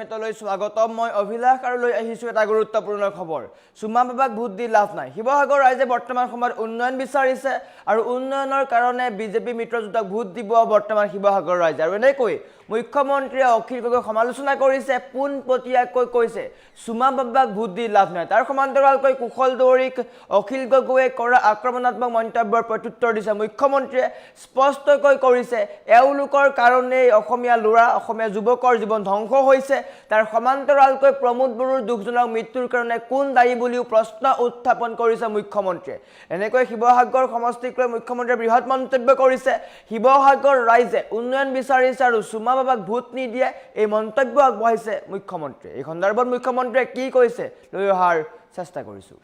টাইমেটলৈ স্বাগতম মই অভিলাষ আৰু লৈ আহিছো এটা গুৰুত্বপূৰ্ণ খবৰ সুমা বাবাক ভোট দি লাভ নাই শিৱসাগৰ ৰাইজে বৰ্তমান সময়ত উন্নয়ন বিচাৰিছে আৰু উন্নয়নৰ কাৰণে বিজেপি মিত্ৰজোঁটক ভোট দিব বৰ্তমান শিৱসাগৰ ৰাইজে আৰু এনেকৈ মুখ্যমন্ত্ৰীয়ে অখিল গগৈক সমালোচনা কৰিছে পোনপটীয়াকৈ কৈছে সুমা বাবাক ভোট দি লাভ নাই তাৰ সমান্তৰালকৈ কুশল দৌৰীক অখিল গগৈয়ে কৰা আক্ৰমণাত্মক মন্তব্যৰ প্ৰত্যুত্তৰ দিছে মুখ্যমন্ত্ৰীয়ে স্পষ্টকৈ কৰিছে এওঁলোকৰ কাৰণে অসমীয়া ল'ৰা অসমীয়া যুৱকৰ জীৱন ধ্বংস হৈছে তাৰ সমান্তৰালকৈ প্ৰমোদ বড়োৰ দুখজনক মৃত্যুৰ কাৰণে কোন দায়ী বুলিও প্ৰশ্ন উত্থাপন কৰিছে মুখ্যমন্ত্ৰীয়ে এনেকৈ শিৱসাগৰ সমষ্টিক লৈ মুখ্যমন্ত্ৰীয়ে বৃহৎ মন্তব্য কৰিছে শিৱসাগৰ ৰাইজে উন্নয়ন বিচাৰিছে আৰু সুমা বাবাক ভোট নিদিয়ে এই মন্তব্য আগবঢ়াইছে মুখ্যমন্ত্ৰীয়ে এই সন্দৰ্ভত মুখ্যমন্ত্ৰীয়ে কি কৈছে লৈ অহাৰ চেষ্টা কৰিছো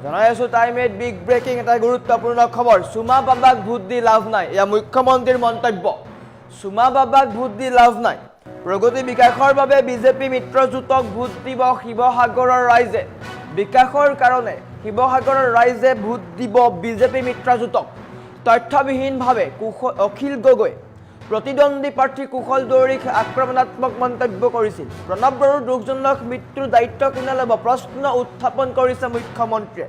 জনাই আছো টাইমেট বিগ ব্ৰেকিং এটা গুৰুত্বপূৰ্ণ খবৰ সুমা বাবাক ভোট দি লাভ নাই এয়া মুখ্যমন্ত্ৰীৰ মন্তব্য সুমা বাবাক ভোট দি লাভ নাই প্ৰগতি বিকাশৰ বাবে বিজেপি মিত্ৰজোঁটক ভোট দিব শিৱসাগৰৰ ৰাইজে বিকাশৰ কাৰণে শিৱসাগৰৰ ৰাইজে ভোট দিব বিজেপি মিত্ৰজোঁটক তথ্যবিহীনভাৱে অখিল গগৈ প্ৰতিদ্বন্দ্বী প্ৰাৰ্থী কুশল দৌৰীক আক্ৰমণাত্মক মন্তব্য কৰিছিল প্ৰণৱ বড়োৰ দুখজনক মৃত্যুৰ দায়িত্ব কোনে ল'ব প্ৰশ্ন উত্থাপন কৰিছে মুখ্যমন্ত্ৰীয়ে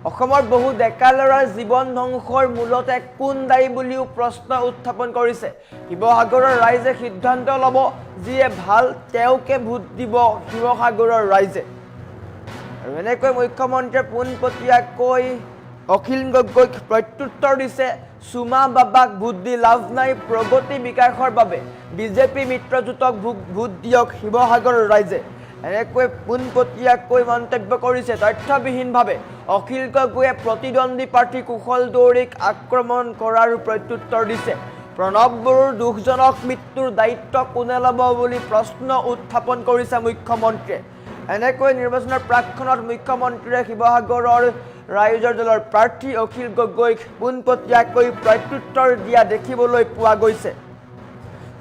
অসমৰ বহু ডেকা ল'ৰাৰ জীৱন ধ্বংসৰ মূলতে কোন দায়ী বুলিও প্ৰশ্ন উত্থাপন কৰিছে শিৱসাগৰৰ ৰাইজে সিদ্ধান্ত ল'ব যিয়ে ভাল তেওঁকে ভোট দিব শিৱসাগৰৰ ৰাইজে আৰু এনেকৈ মুখ্যমন্ত্ৰীয়ে পোনপটীয়াকৈ অখিল গগৈক প্ৰত্যুত্তৰ দিছে সুমা বাবাক ভোট দি লাভ নাই প্ৰগতি বিকাশৰ বাবে বিজেপি মিত্ৰজোঁটক ভোট দিয়ক শিৱসাগৰৰ ৰাইজে এনেকৈ পোনপটীয়াকৈ মন্তব্য কৰিছে তথ্যবিহীনভাৱে অখিল গগৈয়ে প্ৰতিদ্বন্দ্বী প্ৰাৰ্থী কুশল দৌৰীক আক্ৰমণ কৰাৰ প্ৰত্যুত্তৰ দিছে প্ৰণৱ বড়োৰ দুখজনক মৃত্যুৰ দায়িত্ব কোনে ল'ব বুলি প্ৰশ্ন উত্থাপন কৰিছে মুখ্যমন্ত্ৰীয়ে এনেকৈ নিৰ্বাচনৰ প্ৰাকক্ষণত মুখ্যমন্ত্ৰীয়ে শিৱসাগৰৰ ৰাইজৰ দলৰ প্ৰাৰ্থী অখিল গগৈক পোনপটীয়াকৈ প্ৰত্যুত্তৰ দিয়া দেখিবলৈ পোৱা গৈছে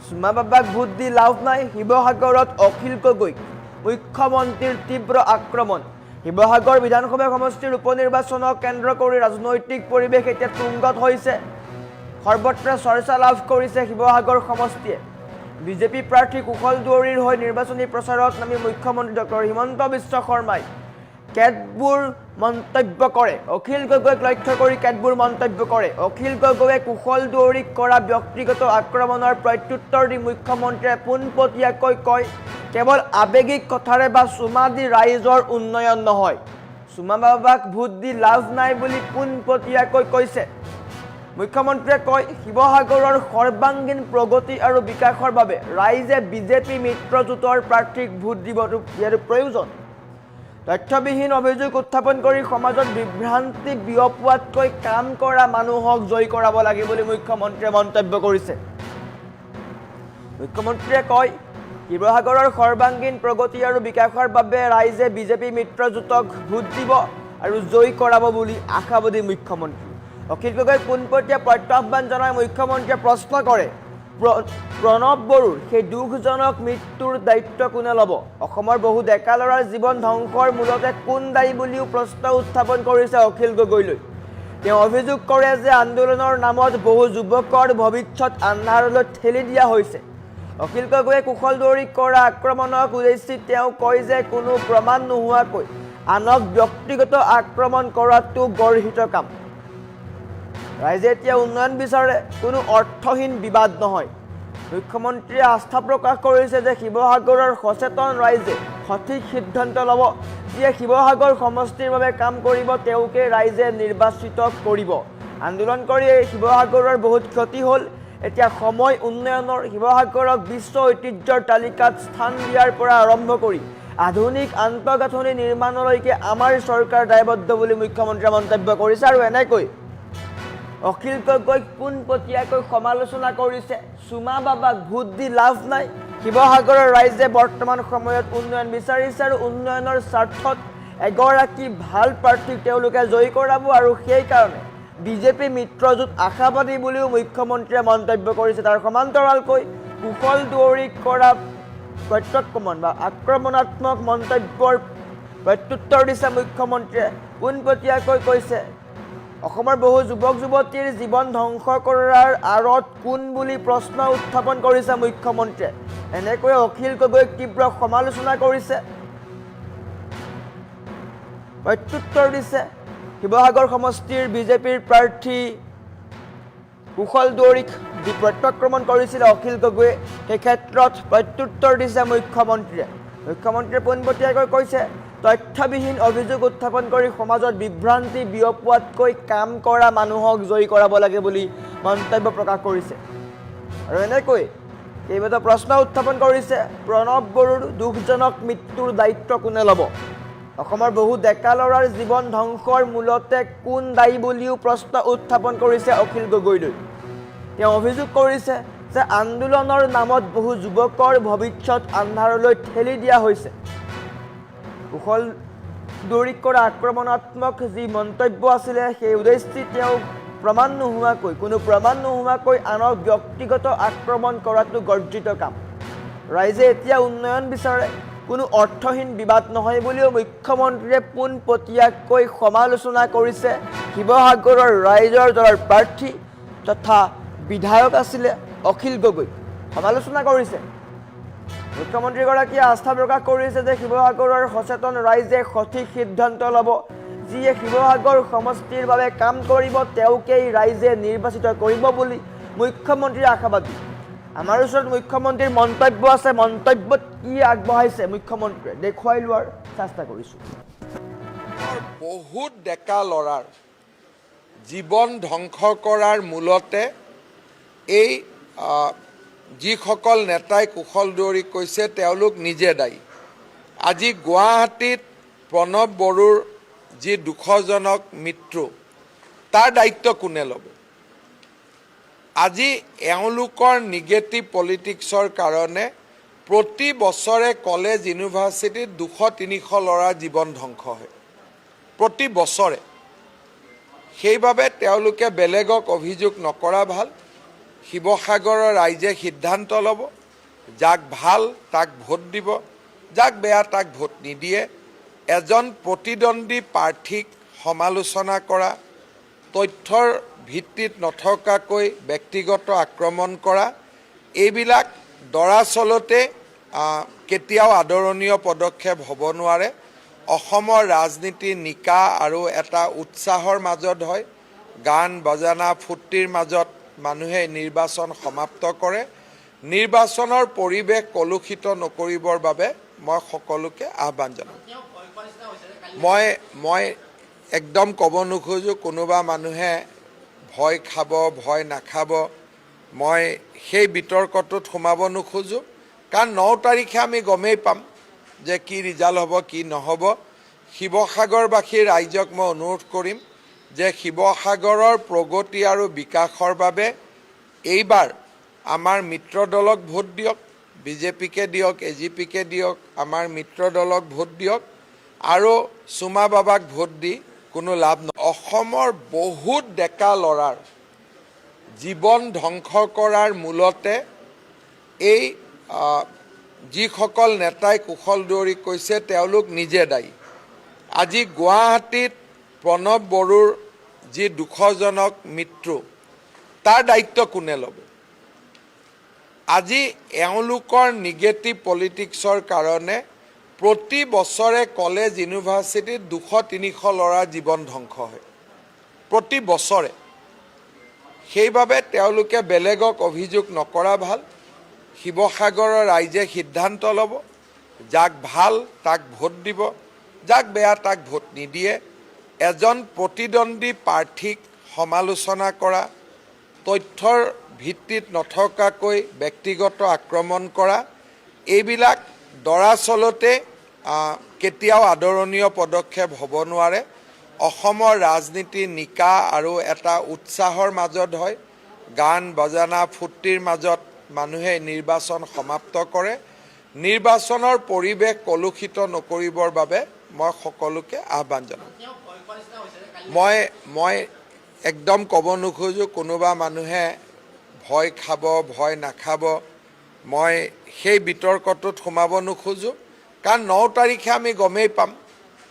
সুমা বাবাক ভোট দি লাভ নাই শিৱসাগৰত অখিল গগৈক মুখ্যমন্ত্ৰীৰ তীব্ৰ আক্ৰমণ শিৱসাগৰ বিধানসভা সমষ্টিৰ উপনিৰ্বাচনক কেন্দ্ৰ কৰি ৰাজনৈতিক পৰিৱেশ এতিয়া তুংগত হৈছে সৰ্বত্ৰ চৰ্চা লাভ কৰিছে শিৱসাগৰ সমষ্টিয়ে বিজেপি প্ৰাৰ্থী কুশল দৌৰীৰ হৈ নিৰ্বাচনী প্ৰচাৰত নামি মুখ্যমন্ত্ৰী ডক্টৰ হিমন্ত বিশ্ব শৰ্মাই কেতবোৰ মন্তব্য কৰে অখিল গগৈক লক্ষ্য কৰি কেতবোৰ মন্তব্য কৰে অখিল গগৈয়ে কুশল দৌৰীক কৰা ব্যক্তিগত আক্ৰমণৰ প্ৰত্যুত্তৰ দি মুখ্যমন্ত্ৰীয়ে পোনপটীয়াকৈ কয় কেৱল আৱেগিক কথাৰে বা সুমা দি ৰাইজৰ উন্নয়ন নহয় সুমা বাবাক ভোট দি লাভ নাই বুলি পোনপটীয়াকৈ কৈছে মুখ্যমন্ত্ৰীয়ে কয় শিৱসাগৰৰ সৰ্বাংগীন প্ৰগতি আৰু বিকাশৰ বাবে ৰাইজে বিজেপি মিত্ৰজোঁটৰ প্ৰাৰ্থীক ভোট দিবটো ইয়াৰ প্ৰয়োজন তথ্যবিহীন অভিযোগ উত্থাপন কৰি সমাজত বিভ্ৰান্তি বিয়পোৱাতকৈ কাম কৰা মানুহক জয় কৰাব লাগে বুলি মুখ্যমন্ত্ৰীয়ে মন্তব্য কৰিছে মুখ্যমন্ত্ৰীয়ে কয় শিৱসাগৰৰ সৰ্বাংগীন প্ৰগতি আৰু বিকাশৰ বাবে ৰাইজে বিজেপি মিত্ৰজোঁটক ভোট দিব আৰু জয় কৰাব বুলি আশাবাদী মুখ্যমন্ত্ৰী অখিল গগৈক পোনপটীয়া প্ৰত্যাহ্বান জনাই মুখ্যমন্ত্ৰীয়ে প্ৰশ্ন কৰে প্ৰণৱ বড়োৰ সেই দুখজনক মৃত্যুৰ দায়িত্ব কোনে ল'ব অসমৰ বহু ডেকা ল'ৰাৰ জীৱন ধ্বংসৰ মূলতে কোন দায়ী বুলিও প্ৰশ্ন উত্থাপন কৰিছে অখিল গগৈলৈ তেওঁ অভিযোগ কৰে যে আন্দোলনৰ নামত বহু যুৱকৰ ভৱিষ্যত আন্ধাৰলৈ ঠেলি দিয়া হৈছে অখিল গগৈয়ে কুশল দৌৰীক কৰা আক্ৰমণক উদ্দেশ্যি তেওঁ কয় যে কোনো প্ৰমাণ নোহোৱাকৈ আনক ব্যক্তিগত আক্ৰমণ কৰাটো গৰ্হিত কাম ৰাইজে এতিয়া উন্নয়ন বিচাৰে কোনো অৰ্থহীন বিবাদ নহয় মুখ্যমন্ত্ৰীয়ে আস্থা প্ৰকাশ কৰিছে যে শিৱসাগৰৰ সচেতন ৰাইজে সঠিক সিদ্ধান্ত ল'ব যিয়ে শিৱসাগৰ সমষ্টিৰ বাবে কাম কৰিব তেওঁকে ৰাইজে নিৰ্বাচিত কৰিব আন্দোলন কৰি শিৱসাগৰৰ বহুত ক্ষতি হ'ল এতিয়া সময় উন্নয়নৰ শিৱসাগৰক বিশ্ব ঐতিহ্যৰ তালিকাত স্থান দিয়াৰ পৰা আৰম্ভ কৰি আধুনিক আন্তঃগাঁথনি নিৰ্মাণলৈকে আমাৰ চৰকাৰ দায়বদ্ধ বুলি মুখ্যমন্ত্ৰীয়ে মন্তব্য কৰিছে আৰু এনেকৈ অখিল গগৈক পোনপটীয়াকৈ সমালোচনা কৰিছে সুমা বাবাক ভোট দি লাভ নাই শিৱসাগৰৰ ৰাইজে বৰ্তমান সময়ত উন্নয়ন বিচাৰিছে আৰু উন্নয়নৰ স্বাৰ্থত এগৰাকী ভাল প্ৰাৰ্থীক তেওঁলোকে জয় কৰাব আৰু সেইকাৰণে বিজেপি মিত্ৰজোঁট আশাবাদী বুলিও মুখ্যমন্ত্ৰীয়ে মন্তব্য কৰিছে তাৰ সমান্তৰালকৈ কুশল দৌৰীক কৰা প্ৰত্যাক্ৰমণ বা আক্ৰমণাত্মক মন্তব্যৰ প্ৰত্যুত্তৰ দিছে মুখ্যমন্ত্ৰীয়ে পোনপটীয়াকৈ কৈছে অসমৰ বহু যুৱক যুৱতীৰ জীৱন ধ্বংস কৰাৰ আঁৰত কোন বুলি প্ৰশ্ন উত্থাপন কৰিছে মুখ্যমন্ত্ৰীয়ে এনেকৈ অখিল গগৈক তীব্ৰ সমালোচনা কৰিছে, প্ৰত্যুত্তৰ দিছে। শিৱসাগৰ সমষ্টিৰ বিজেপিৰ প্ৰাৰ্থী কুশল দুৱৰীক যি প্ৰত্যাক্ৰমণ কৰিছিলে অখিল গগৈয়ে, সেই ক্ষেত্ৰত প্ৰত্যুত্তৰ দিছে মুখ্যমন্ত্ৰীয়ে। মুখ্যমন্ত্ৰীয়ে পোনপটীয়াকৈ কৈছে, তথ্যবিহীন অভিযোগ উত্থাপন কৰি সমাজত বিভ্ৰান্তি বিয়পোৱাতকৈ কাম কৰা মানুহক জয়ী কৰাব লাগে বুলি মন্তব্য প্ৰকাশ কৰিছে। আৰু এনেকৈ কেইবাটাও প্ৰশ্ন উত্থাপন কৰিছে, প্ৰণৱ বড়োৰ দুখজনক মৃত্যুৰ দায়িত্ব কোনে ল'ব? অসমৰ বহু ডেকা ল'ৰাৰ জীৱন ধ্বংসৰ মূলতে কোন দায়ী বুলিও প্ৰশ্ন উত্থাপন কৰিছে অখিল গগৈলৈ। তেওঁ অভিযোগ কৰিছে যে আন্দোলনৰ নামত বহু যুৱকৰ ভৱিষ্যত আন্ধাৰলৈ ঠেলি দিয়া হৈছে। কুশল দুৱৰীক কৰা আক্ৰমণাত্মক যি মন্তব্য আছিলে, সেই উদ্দেশ্যে তেওঁ কোনো প্ৰমাণ নোহোৱাকৈ আনক ব্যক্তিগত আক্ৰমণ কৰাটো গৰ্জিত কাম। ৰাইজে এতিয়া উন্নয়ন বিচাৰে, কোনো অৰ্থহীন বিবাদ নহয় বুলিও মুখ্যমন্ত্ৰীয়ে পোনপটীয়াকৈ সমালোচনা কৰিছে শিৱসাগৰৰ ৰাইজৰ দলৰ প্ৰাৰ্থী তথা বিধায়ক আছিলে অখিল গগৈ। সমালোচনা কৰিছে। মুখ্যমন্ত্ৰীগৰাকীয়ে আস্থা প্ৰকাশ কৰিছে যে শিৱসাগৰৰ সচেতন ৰাইজে সঠিক সিদ্ধান্ত ল'ব। যিয়ে শিৱসাগৰ সমষ্টিৰ বাবে কাম কৰিব, তেওঁকেই ৰাইজে নিৰ্বাচিত কৰিব বুলি মুখ্যমন্ত্ৰীয়ে আশাবাদী। আমাৰ ওচৰত মুখ্যমন্ত্ৰীৰ মন্তব্য আছে, মন্তব্যত কি আগবঢ়াইছে মুখ্যমন্ত্ৰীয়ে দেখুৱাই লোৱাৰ চেষ্টা কৰিছোঁ। বহুত ডেকা ল'ৰাৰ জীৱন ধ্বংস কৰাৰ মূলতে এই যিসকল নেতাই কুশল দুৱৰীক কৈছে, তেওঁলোক নিজে দায়ী। আজি গুৱাহাটীত প্ৰণৱ বড়োৰ যি দুখজনক মৃত্যু, তাৰ দায়িত্ব কোনে ল'ব? আজি এওঁলোকৰ নিগেটিভ পলিটিক্সৰ কাৰণে প্ৰতি বছৰে কলেজ ইউনিভাৰ্চিটিত 200-300 ল'ৰাৰ জীৱন ধ্বংস হয় প্ৰতি বছৰে। সেইবাবে তেওঁলোকে বেলেগক অভিযোগ নকৰা ভাল। শিৱসাগৰৰ ৰাইজে সিদ্ধান্ত ল'ব, যাক ভাল তাক ভোট দিব, যাক বেয়া তাক ভোট নিদিয়ে। এজন প্ৰতিদ্বন্দ্বী প্ৰাৰ্থীক সমালোচনা কৰা, তথ্যৰ ভিত্তিত নথকাকৈ ব্যক্তিগত আক্ৰমণ কৰা, এইবিলাক দৰাচলতে কেতিয়াও আদৰণীয় পদক্ষেপ হ'ব নোৱাৰে। অসমৰ ৰাজনীতি নিকা আৰু এটা উৎসাহৰ মাজত হয়। গান বাজানা ফূৰ্তিৰ মাজত মানুহে নিৰ্বাচন সমাপ্ত কৰে। নিৰ্বাচনৰ পৰিৱেশ কলুষিত নকৰিবৰ বাবে মই সকলোকে আহ্বান জনাম। মই একদম ক'ব নোখোজোঁ কোনোবা মানুহে ভয় খাব, ভয় নাখাব, মই সেই বিতৰ্কটোত সোমাব নোখোজোঁ। কাৰণ 9 তাৰিখে আমি গমেই পাম যে কি ৰিজাল্ট হ'ব, কি নহ'ব। শিৱসাগৰবাসীৰ ৰাইজক মই অনুৰোধ কৰিম যে শিৱসাগৰৰ প্ৰগতি আৰু বিকাশৰ বাবে এইবাৰ আমাৰ মিত্ৰ দলক ভোট দিয়ক, বিজেপিকে দিয়ক, এজিপিকে দিয়ক, আমাৰ মিত্ৰ দলক ভোট দিয়ক আৰু চুমা বাবাক ভোট দি কোনো লাভ নহয়। অসমৰ বহুত ডেকা ল'ৰাৰ জীৱন ধ্বংস কৰাৰ মূলতে এই যিসকল নেতাই কুশল দুৱৰীক কৈছে, তেওঁলোক নিজে দায়ী। আজি গুৱাহাটীত প্ৰণৱ বড়োৰ যি দুখজনক মৃত্যু, তাৰ দায়িত্ব কোনে ল'ব? আজি এওঁলোকৰ নিগেটিভ পলিটিক্সৰ কাৰণে প্ৰতি বছৰে কলেজ ইউনিভাৰ্চিটিত 200-300 ল'ৰাৰ জীৱন ধ্বংস হয় প্ৰতি বছৰে। সেইবাবে তেওঁলোকে বেলেগক অভিযোগ নকৰা ভাল। শিৱসাগৰৰ ৰাইজে সিদ্ধান্ত ল'ব, যাক ভাল তাক ভোট দিব, যাক বেয়া তাক ভোট নিদিয়ে। এজন প্ৰতিদ্বন্দ্বী প্ৰাৰ্থীক সমালোচনা কৰা, তথ্যৰ ভিত্তিত নথকাকৈ ব্যক্তিগত আক্ৰমণ কৰা, এইবিলাক দৰাচলতে কেতিয়াও আদৰণীয় পদক্ষেপ হ'ব নোৱাৰে। অসমৰ ৰাজনীতি নিকা আৰু এটা উৎসাহৰ মাজত হয়। গান বাজানা ফূৰ্তিৰ মাজত মানুহে নিৰ্বাচন সমাপ্ত কৰে। নিৰ্বাচনৰ পৰিৱেশ কলুষিত নকৰিবৰ বাবে মই সকলোকে আহ্বান জনাম। মই একদম ক'ব নোখোজোঁ কোনোবা মানুহে ভয় খাব, ভয় নাখাব, মই সেই বিতৰ্কটোত সোমাব নোখোজোঁ। কাৰণ 9 তাৰিখে আমি গমেই পাম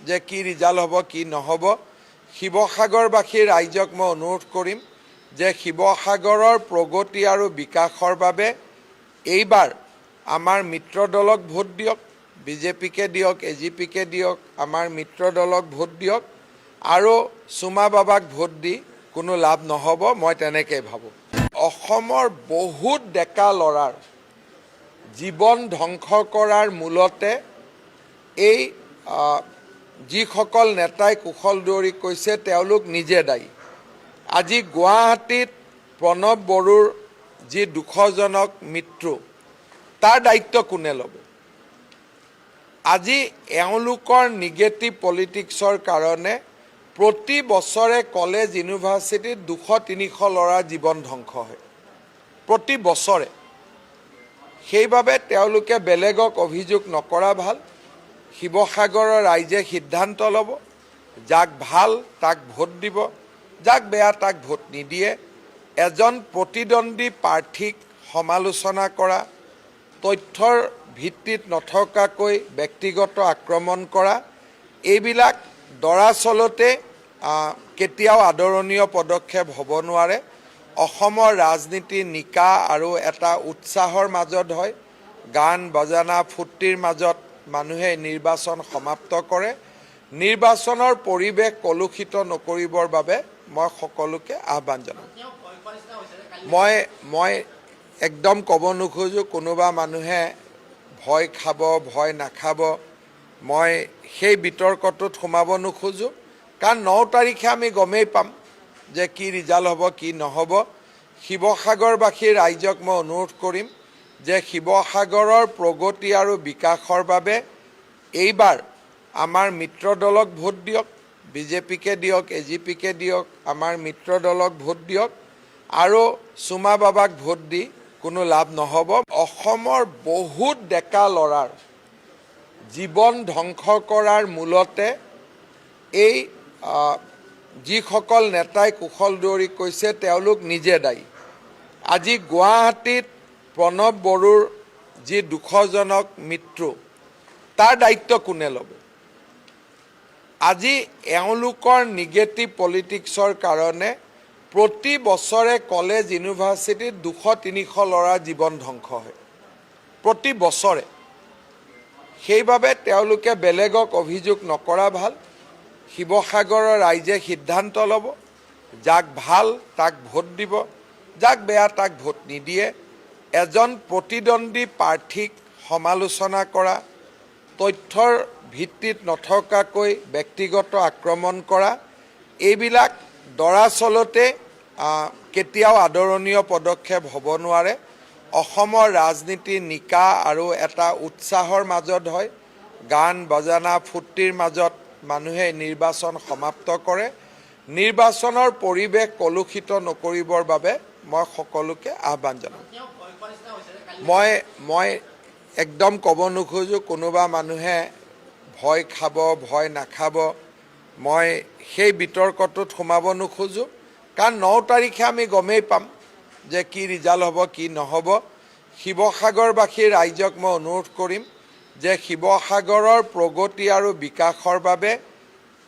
যে কি ৰিজাল্ট হ'ব, কি নহ'ব। শিৱসাগৰবাসীৰ ৰাইজক মই অনুৰোধ কৰিম যে শিৱসাগৰৰ প্ৰগতি আৰু বিকাশৰ বাবে এইবাৰ আমাৰ মিত্ৰ দলক ভোট দিয়ক, বিজেপিকে দিয়ক, এজিপিকে দিয়ক, আমাৰ মিত্ৰ দলক ভোট দিয়ক আৰু চুমা বাবাক ভোট দি কোনো লাভ নহ'ব, মই তেনেকৈ ভাবোঁ। অসমৰ বহুত ডেকা ল'ৰাৰ জীৱন ধ্বংস কৰাৰ মূলতে এই যিসকল নেতাই কুশল দুৱৰীক কৈছে তেওঁলোক নিজে দায়ী। আজি গুৱাহাটীত প্ৰণৱ বড়োৰ যি দুখজনক মৃত্যু, তাৰ দায়িত্ব কোনে ল'ব? আজি এওঁলোকৰ নিগেটিভ পলিটিক্সৰ কাৰণে প্ৰতি বছৰে কলেজ ইউনিভাৰ্চিটিত 200-300 ল'ৰাৰ জীৱন ধ্বংস হয় প্ৰতি বছৰে। সেইবাবে তেওঁলোকে বেলেগক অভিযোগ নকৰা ভাল। শিৱসাগৰৰ ৰাইজে সিদ্ধান্ত ল'ব, যাক ভাল তাক ভোট দিব, যাক বেয়া তাক ভোট নিদিয়ে। এজন প্ৰতিদ্বন্দ্বী প্ৰাৰ্থীক সমালোচনা কৰা, তথ্যৰ ভিত্তিত নথকাকৈ ব্যক্তিগত আক্ৰমণ কৰা, এইবিলাক দৰাচলতে কেতিয়াও আদৰণীয় পদক্ষেপ হ'ব নোৱাৰে। অসমৰ ৰাজনীতি নিকা আৰু এটা উৎসাহৰ মাজত হয়। গান বাজানা ফূৰ্তিৰ মাজত মানুহে নিৰ্বাচন সমাপ্ত কৰে। নিৰ্বাচনৰ পৰিৱেশ কলুষিত নকৰিবৰ বাবে মই সকলোকে আহ্বান জনাম। মই একদম ক'ব নোখোজোঁ কোনোবা মানুহে ভয় খাব, ভয় নাখাব, মই সেই বিতৰ্কটোত সোমাব নোখোজোঁ। কাৰণ 9 তাৰিখে আমি গমেই পাম যে কি ৰিজাল্ট হ'ব, কি নহ'ব। শিৱসাগৰবাসীৰ ৰাইজক মই অনুৰোধ কৰিম যে শিৱসাগৰৰ প্ৰগতি আৰু বিকাশৰ বাবে এইবাৰ আমাৰ মিত্ৰ দলক ভোট দিয়ক, বিজেপিকে দিয়ক, এজিপিকে দিয়ক, আমাৰ মিত্ৰ দলক ভোট দিয়ক আৰু চুমা বাবাক ভোট দি কোনো লাভ নহ'ব। অসমৰ বহুত ডেকা ল'ৰাৰ জীৱন ধ্বংস কৰাৰ মূলতে এই যিসকল নেতাই কুশল দুৱৰীক কৈছে তেওঁলোক নিজে দায়ী। আজি গুৱাহাটীত প্ৰণৱ বড়োৰ যি দুখজনক মৃত্যু, তাৰ দায়িত্ব কোনে ল'ব? আজি এওঁলোকৰ নিগেটিভ পলিটিক্সৰ কাৰণে প্ৰতি বছৰে কলেজ ইউনিভাৰ্চিটিত 200-300 ল'ৰাৰ জীৱন ধ্বংস হয় প্ৰতি বছৰে। সেইবাবে তেওঁলোকে বেলেগক অভিযোগ নকৰা ভাল। শিৱসাগৰৰ ৰাইজে সিদ্ধান্ত ল'ব, যাক ভাল তাক ভোট দিব, যাক বেয়া তাক ভোট নিদিয়ে। এজন প্ৰতিদ্বন্দ্বী প্ৰাৰ্থীক সমালোচনা কৰা, তথ্যৰ ভিত্তিত নথকাকৈ ব্যক্তিগত আক্ৰমণ কৰা, এইবিলাক দৰাচলতে কেতিয়াও আদৰণীয় পদক্ষেপ হ'ব নোৱাৰে। অসমৰ ৰাজনীতি নিকা আৰু এটা উৎসাহৰ মাজত হয়। গান বাজানা ফূৰ্তিৰ মাজত মানুহে নিৰ্বাচন সমাপ্ত কৰে। নিৰ্বাচনৰ পৰিৱেশ কলুষিত নকৰিবৰ বাবে মই সকলোকে আহ্বান জনাম। মই একদম ক'ব নোখোজোঁ কোনোবা মানুহে ভয় খাব, ভয় নাখাব, মই সেই বিতৰ্কটোত সোমাব নোখোজোঁ। কাৰণ 9 তাৰিখে আমি গমেই পাম যে কি ৰিজাল্ট হ'ব, কি নহ'ব। শিৱসাগৰবাসীৰ ৰাইজক মই অনুৰোধ কৰিম যে শিৱসাগৰৰ প্ৰগতি আৰু বিকাশৰ বাবে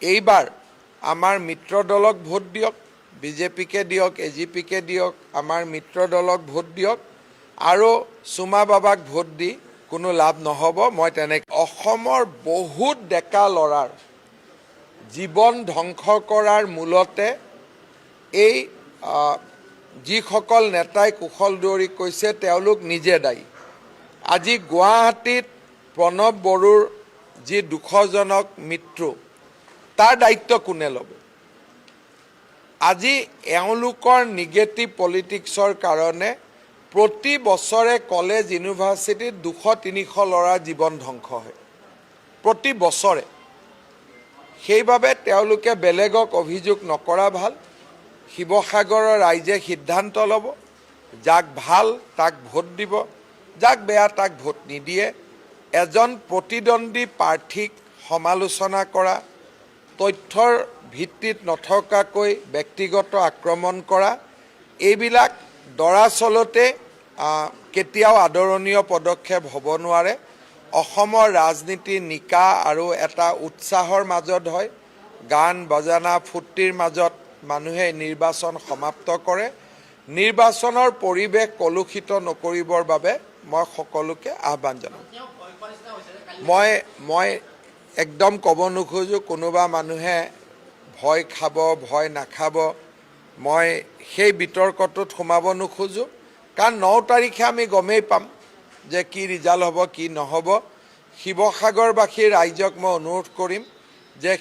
এইবাৰ আমাৰ মিত্ৰ দলক ভোট দিয়ক, বিজেপিকে দিয়ক, এজিপিকে দিয়ক, আমাৰ মিত্ৰ দলক ভোট দিয়ক আৰু চুমা বাবাক ভোট দি কোনো লাভ নহ'ব, মই তেনেকৈ। অসমৰ বহুত ডেকা ল'ৰাৰ জীৱন ধ্বংস কৰাৰ মূলতে এই যিসকল নেতাই কুশল দুৱৰীক কৈছে তেওঁলোক নিজে দায়ী। আজি গুৱাহাটীত প্ৰণৱ বড়োৰ যি দুখজনক মৃত্যু, তাৰ দায়িত্ব কোনে ল'ব? আজি এওঁলোকৰ নিগেটিভ পলিটিক্সৰ কাৰণে প্ৰতি বছৰে কলেজ ইউনিভাৰ্চিটিত 200-300 ল'ৰাৰ জীৱন ধ্বংস হয় প্ৰতি বছৰে। সেইবাবে তেওঁলোকে বেলেগক অভিযোগ নকৰা ভাল। শিৱসাগৰৰ ৰাইজে সিদ্ধান্ত ল'ব, যাক ভাল তাক ভোট দিব, যাক বেয়া তাক ভোট নিদিয়ে। এজন প্ৰতিদ্বন্দ্বী প্ৰাৰ্থীক সমালোচনা কৰা, তথ্যৰ ভিত্তিত নথকাকৈ ব্যক্তিগত আক্ৰমণ কৰা, এইবিলাক দৰাচলতে কেতিয়াও আদৰণীয় পদক্ষেপ হ'ব নোৱাৰে। অসমৰ ৰাজনীতি নিকা আৰু এটা উৎসাহৰ মাজত হয়। গান বাজানা ফূৰ্তিৰ মাজত মানুহে নিৰ্বাচন সমাপ্ত কৰে। নিৰ্বাচনৰ পৰিৱেশ কলুষিত নকৰিবৰ বাবে মই সকলোকে আহ্বান জনাম মই একদম ক'ব নোখোজোঁ কোনোবা মানুহে ভয় খাব ভয় নাখাব মই সেই বিতৰ্কটোত সোমাব নোখোজোঁ কাৰণ 9 তাৰিখে আমি গমেই পাম যে কি ৰিজাল্ট হ'ব কি নহ'ব শিৱসাগৰবাসী ৰাইজক মই অনুৰোধ কৰিম যে